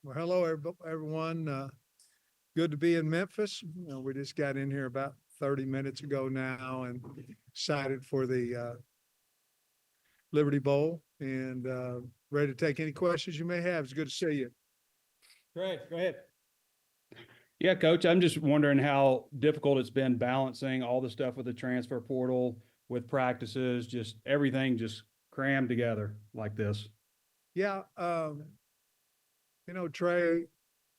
Well, hello, everyone. Good to be in Memphis. We just got in here about 30 minutes ago now and excited for the Liberty Bowl and ready to take any questions you may have. It's good to see you. Great, go ahead. Yeah, Coach, I'm just wondering how difficult it's been balancing all the stuff with the transfer portal, with practices, just everything just crammed together like this. Yeah, Trey,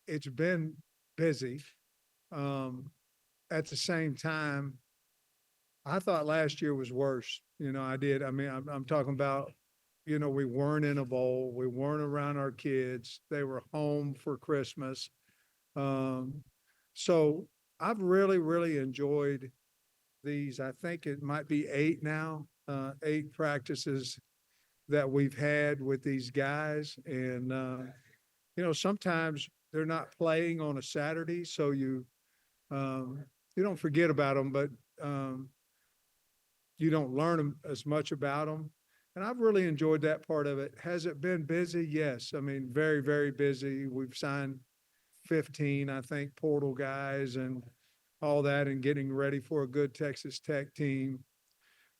it's been busy. At the same time, I thought last year was worse. I did. I mean, I'm talking about, we weren't in a bowl. We weren't around our kids. They were home for Christmas. Um, so I've really, really enjoyed these. I think it might be eight now, eight practices that we've had with these guys. And, sometimes they're not playing on a Saturday. So you don't forget about them, but you don't learn them as much about them. And I've really enjoyed that part of it. Has it been busy? Yes. I mean, very, very busy. We've signed 15, I think, portal guys and all that, and getting ready for a good Texas Tech team.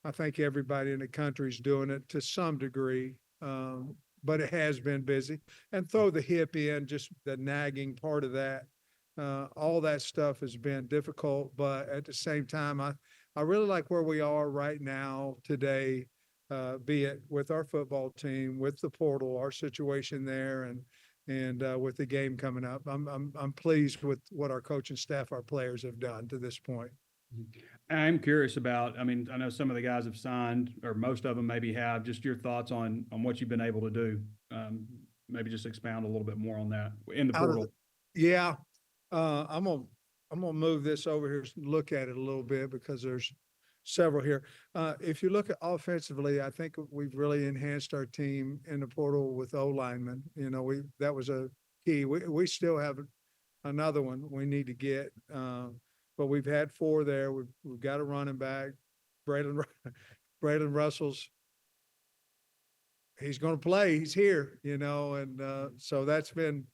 I think everybody in the country is doing it to some degree, but it has been busy. And throw the hip in, just the nagging part of that. All that stuff has been difficult, but at the same time, I really like where we are right now today, be it with our football team, with the portal, our situation there, and with the game coming up. I'm pleased with what our coaching staff, our players have done to this point. I'm curious about, I mean, I know some of the guys have signed, or most of them maybe have, just your thoughts on what you've been able to do. Maybe just expound a little bit more on that in the portal. Yeah. I'm gonna move this over here and look at it a little bit because there's several here. If you look at offensively, I think we've really enhanced our team in the portal with O linemen. That was a key. We still have another one we need to get, but we've had four there. We've got a running back, Braylen Russell's. He's going to play. He's here, and so that's been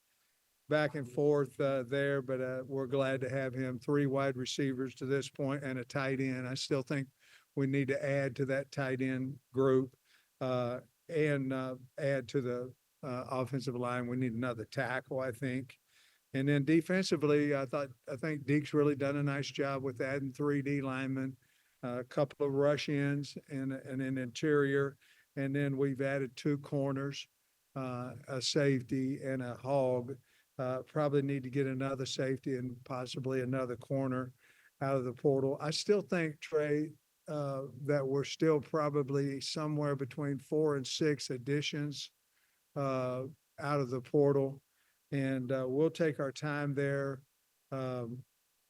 back and forth there, but we're glad to have him. Three wide receivers to this point and a tight end. I still think we need to add to that tight end group and add to the offensive line. We need another tackle, I think. And then defensively, I think Deke's really done a nice job with adding 3D linemen, a couple of rush ins and an interior. And then we've added two corners, a safety and a hog. Probably need to get another safety and possibly another corner out of the portal. I still think, Trey, that we're still probably somewhere between 4 and 6 additions out of the portal. And we'll take our time there. Um,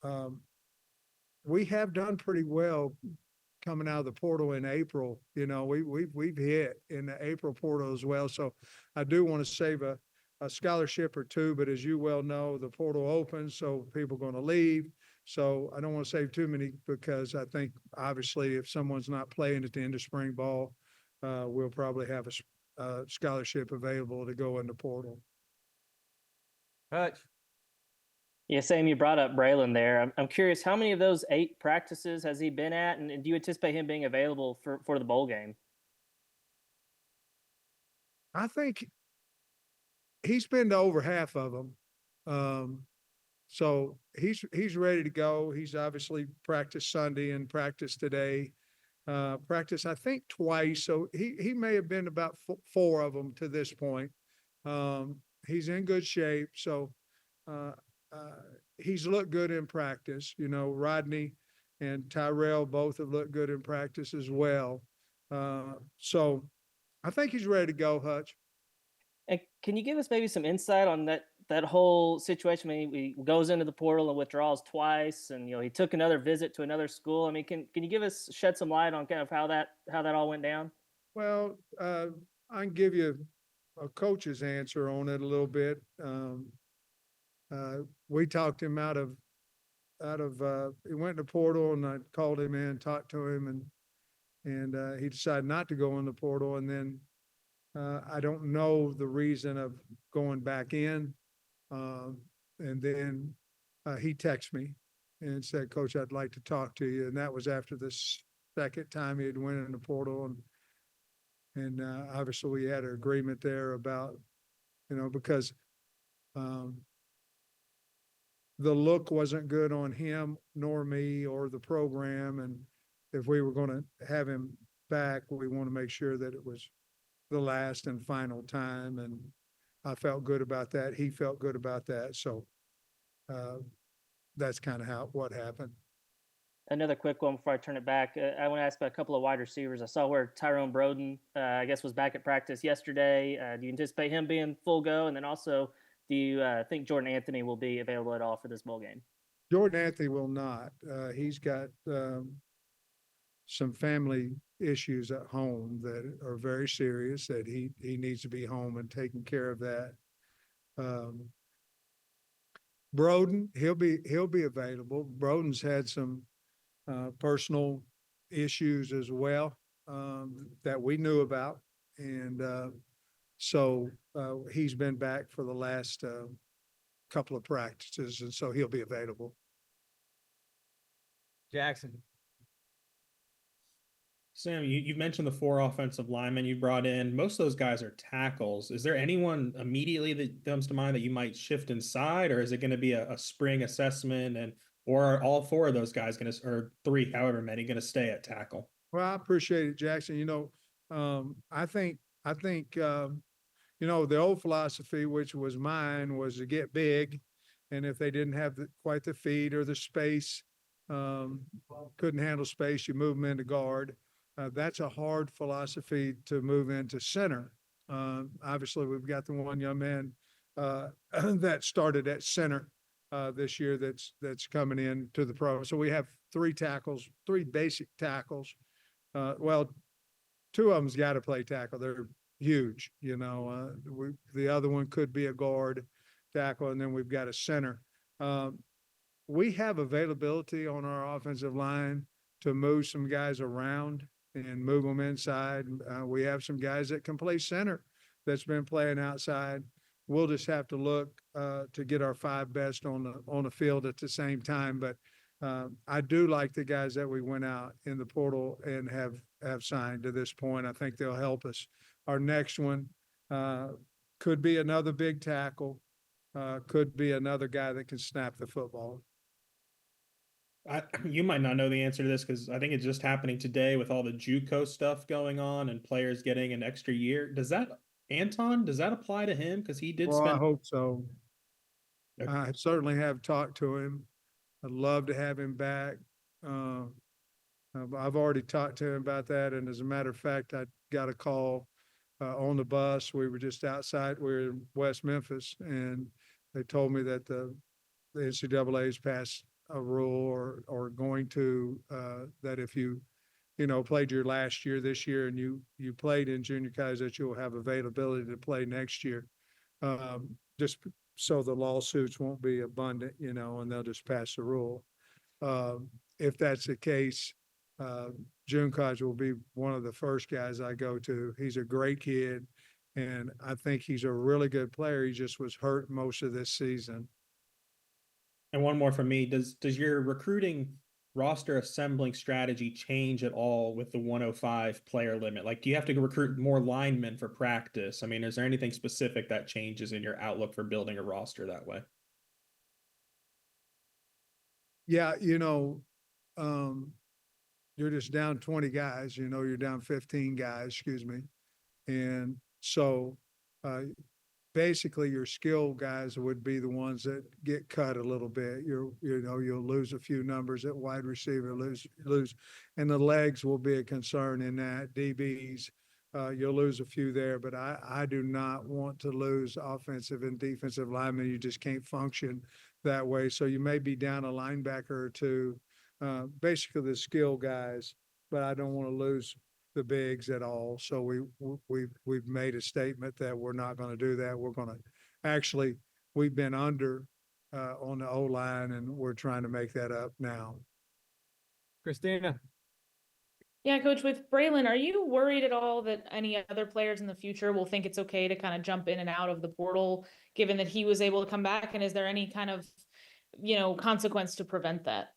um, we have done pretty well coming out of the portal in April. We've hit in the April portal as well. So I do want to save a scholarship or two, but as you well know, the portal opens, so people are going to leave. So I don't want to save too many because I think obviously if someone's not playing at the end of spring ball, we'll probably have a scholarship available to go in the portal. Hutch. Yeah, Sam, you brought up Braylen there. I'm curious, how many of those 8 practices has he been at, and do you anticipate him being available for the bowl game? I think he's been to over half of them. So he's ready to go. He's obviously practiced Sunday and practiced today. Practiced, I think, twice. So he may have been about 4 of them to this point. He's in good shape. So he's looked good in practice. Rodney and Tyrell both have looked good in practice as well. So I think he's ready to go, Hutch. And can you give us maybe some insight on that whole situation? I mean, he goes into the portal and withdraws twice, and he took another visit to another school. I mean, can you shed some light on kind of how that all went down? Well, I can give you a coach's answer on it a little bit. We talked him out of he went to the portal, and I called him in, talked to him, and he decided not to go in the portal. And then I don't know the reason of going back in. And then he texted me and said, Coach, I'd like to talk to you. And that was after the second time he had went in the portal. And obviously we had an agreement there about, because the look wasn't good on him nor me or the program. And if we were going to have him back, we want to make sure that it was the last and final time. And I felt good about that. He felt good about that. So that's kind of what happened. Another quick one before I turn it back. I want to ask about a couple of wide receivers. I saw where Tyrone Broden, I guess, was back at practice yesterday. Do you anticipate him being full go? And then also, do you think Jordan Anthony will be available at all for this bowl game? Jordan Anthony will not. He's got some family issues at home that are very serious that he needs to be home and taking care of that. Broden, he'll be available. Broden's had some personal issues as well that we knew about. And so he's been back for the last couple of practices, and so he'll be available. Jackson. Sam, you mentioned the 4 offensive linemen you brought in. Most of those guys are tackles. Is there anyone immediately that comes to mind that you might shift inside, or is it going to be a spring assessment, or are all 4 of those guys going to, or 3, however many, going to stay at tackle? Well, I appreciate it, Jackson. I think the old philosophy, which was mine, was to get big, and if they didn't have quite the feet or the space, couldn't handle space, you move them into guard. That's a hard philosophy to move into center. Obviously, we've got the one young man that started at center this year that's coming in to the pro. So we have 3 basic tackles. Well, 2 of them's got to play tackle. They're huge, the other one could be a guard tackle, and then we've got a center. We have availability on our offensive line to move some guys around and move them inside. We have some guys that can play center that's been playing outside. We'll just have to look to get our 5 best on the field at the same time. But I do like the guys that we went out in the portal and have signed to this point. I think they'll help us. Our next one could be another big tackle, could be another guy that can snap the football. You might not know the answer to this because I think it's just happening today with all the JUCO stuff going on and players getting an extra year. Does that apply to him? Because he did Well, I spend. hope so. Okay. I certainly have talked to him. I'd love to have him back. I've already talked to him about that. And as a matter of fact, I got a call on the bus. We were just outside. We were in West Memphis, and they told me that the NCAA has passed a rule or going to that if you played your last year this year and you played in junior college, that you'll have availability to play next year. Just so the lawsuits won't be abundant, and they'll just pass the rule. If that's the case, June College will be one of the first guys I go to. He's a great kid, and I think he's a really good player. He just was hurt most of this season. And one more from me. Does your recruiting roster assembling strategy change at all with the 105 player limit? Like, do you have to recruit more linemen for practice? I mean, is there anything specific that changes in your outlook for building a roster that way? Yeah, you're just down 20 guys, you're down 15 guys, excuse me. And so basically your skill guys would be the ones that get cut a little bit. You'll lose a few numbers at wide receiver, lose, and the legs will be a concern in that. DBs, you'll lose a few there, but I do not want to lose offensive and defensive linemen. You just can't function that way. So you may be down a linebacker or 2, basically the skill guys, but I don't want to lose the bigs at all. So we've made a statement that we're not going to do that. We're going to we've been under on the O-line, and we're trying to make that up now. Christina. Yeah, Coach, with Braylen, are you worried at all that any other players in the future will think it's okay to kind of jump in and out of the portal, given that he was able to come back? And is there any kind of, consequence to prevent that?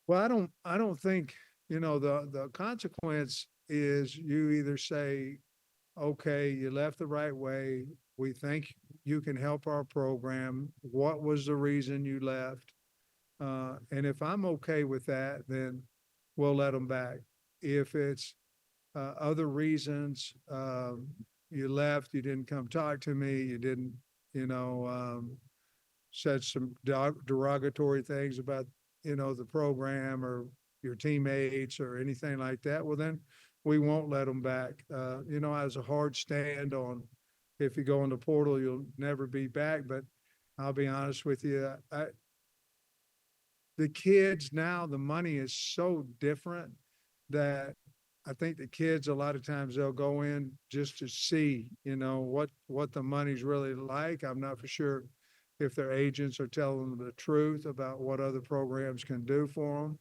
Well, I don't think, the consequence is you either say, okay, you left the right way. We think you can help our program. What was the reason you left? And if I'm okay with that, then we'll let them back. If it's other reasons, you left, you didn't come talk to me, you didn't, you know, said some derogatory things about, the program or your teammates or anything like that, well, then we won't let them back. As a hard stand on if you go in the portal, you'll never be back. But I'll be honest with you, the kids now, the money is so different that I think the kids, a lot of times they'll go in just to see, what the money's really like. I'm not for sure if their agents are telling them the truth about what other programs can do for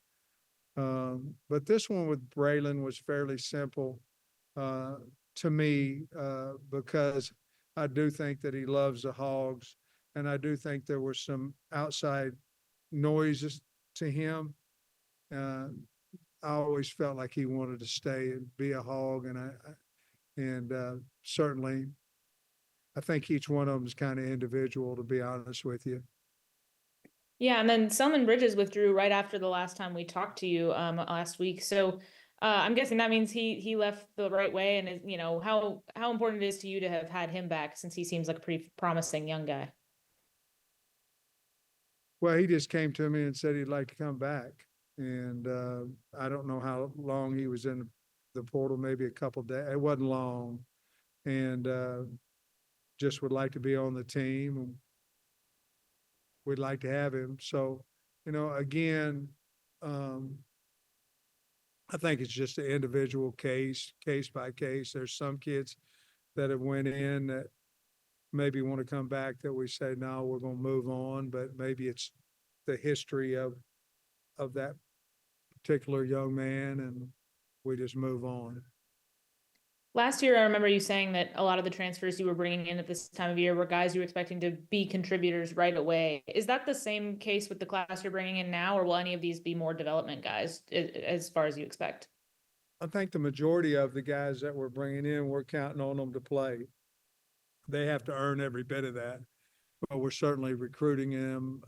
them. But this one with Braylen was fairly simple uh, to me because I do think that he loves the Hogs, and I do think there were some outside noises to him. Uh, I always felt like he wanted to stay and be a Hog, and certainly I think each one of them is kind of individual, to be honest with you. Yeah, and then Selman Bridges withdrew right after the last time we talked to you last week. So I'm guessing that means he left the right way, and is, how important it is to you to have had him back, since he seems like a pretty promising young guy. Well, he just came to me and said he'd like to come back. And I don't know how long he was in the portal, maybe a couple days. It wasn't long. And just would like to be on the team. And we'd like to have him. So, again, um, I think it's just an individual case by case. There's some kids that have went in that maybe want to come back that we say, no, we're going to move on. But maybe it's the history of that particular young man, and we just move on. Last year, I remember you saying that a lot of the transfers you were bringing in at this time of year were guys you were expecting to be contributors right away. Is that the same case with the class you're bringing in now, or will any of these be more development guys as far as you expect? I think the majority of the guys that we're bringing in, we're counting on them to play. They have to earn every bit of that, but we're certainly recruiting them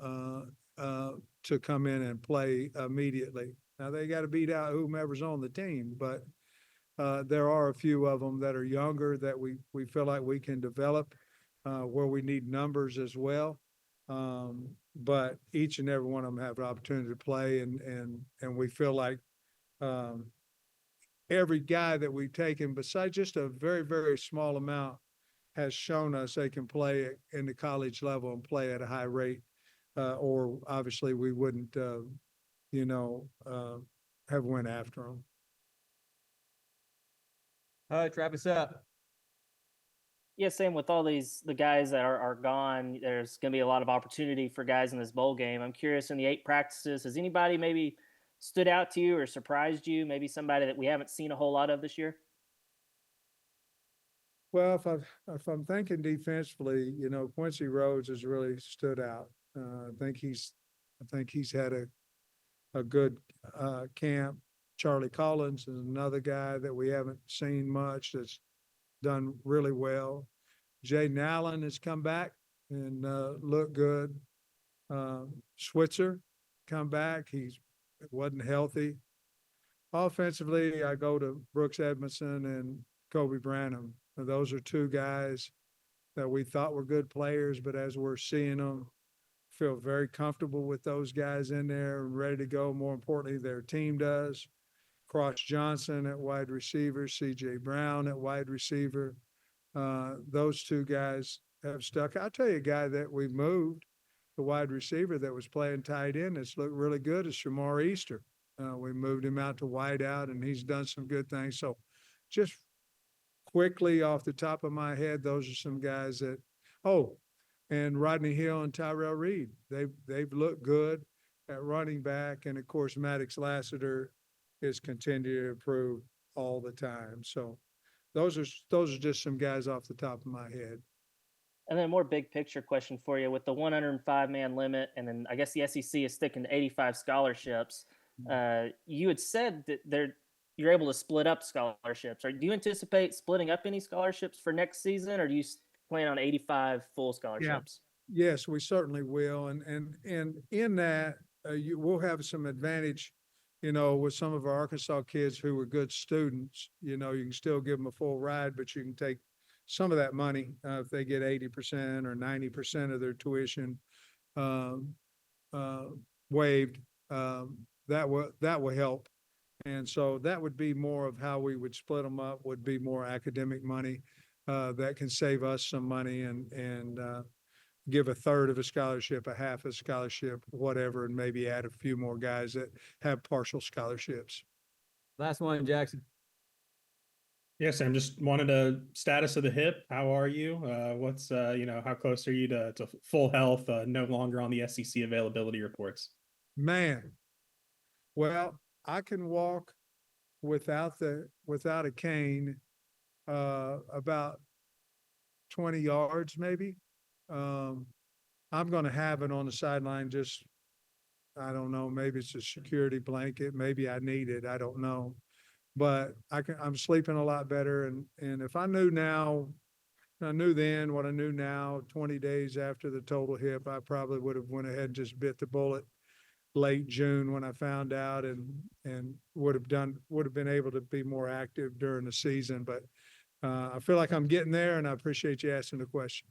to come in and play immediately. Now they got to beat out whomever's on the team, but there are a few of them that are younger that we feel like we can develop where we need numbers as well. But each and every one of them have an opportunity to play, and we feel like every guy that we've taken, besides just a very, very small amount, has shown us they can play in the college level and play at a high rate. Or obviously we wouldn't, have went after them. Hutch, wrap us up. Yeah, same with all the guys that are gone. There's going to be a lot of opportunity for guys in this bowl game. I'm curious, in the 8 practices, has anybody maybe stood out to you or surprised you? Maybe somebody that we haven't seen a whole lot of this year? Well, if I'm thinking defensively, Quincy Rhodes has really stood out. I think he's had a good camp. Charlie Collins is another guy that we haven't seen much that's done really well. Jaden Allen has come back and looked good. Switzer come back. He wasn't healthy. Offensively, I go to Brooks Edmondson and Kobe Branham. Those are 2 guys that we thought were good players, but as we're seeing them, feel very comfortable with those guys in there and ready to go. More importantly, their team does. Cross Johnson at wide receiver, C.J. Brown at wide receiver. Those 2 guys have stuck. I'll tell you a guy that we moved, the wide receiver that was playing tight end that's looked really good is Shamar Easter. We moved him out to wide out, and he's done some good things. So just quickly off the top of my head, those are some guys that, and Rodney Hill and Tyrell Reed, they've looked good at running back. And of course, Maddox Lassiter is continue to improve all the time. So those are just some guys off the top of my head. And then a more big picture question for you with the 105-man limit, and then I guess the SEC is sticking to 85 scholarships. You had said that you're able to split up scholarships. Or do you anticipate splitting up any scholarships for next season, or do you plan on 85 full scholarships? Yes, we certainly will. And in that, we'll have some advantage, with some of our Arkansas kids who were good students. You can still give them a full ride, but you can take some of that money if they get 80% or 90% of their tuition waived. That will help. And so that would be more of how we would split them up, would be more academic money that can save us some money and give a third of a scholarship, a half a scholarship, whatever, and maybe add a few more guys that have partial scholarships. Last one, Jackson. Yes, I'm just wanted a status of the hip. How are you? What's how close are you to full health? No longer on the SEC availability reports. Man, well, I can walk without a cane about 20 yards maybe. I'm going to have it on the sideline. Just, I don't know, maybe it's a security blanket. Maybe I need it. I don't know, but I'm sleeping a lot better. And if I knew now, I knew then what I knew now, 20 days after the total hip, I probably would have went ahead and just bit the bullet late June when I found out and would have been able to be more active during the season. But I feel like I'm getting there, and I appreciate you asking the question.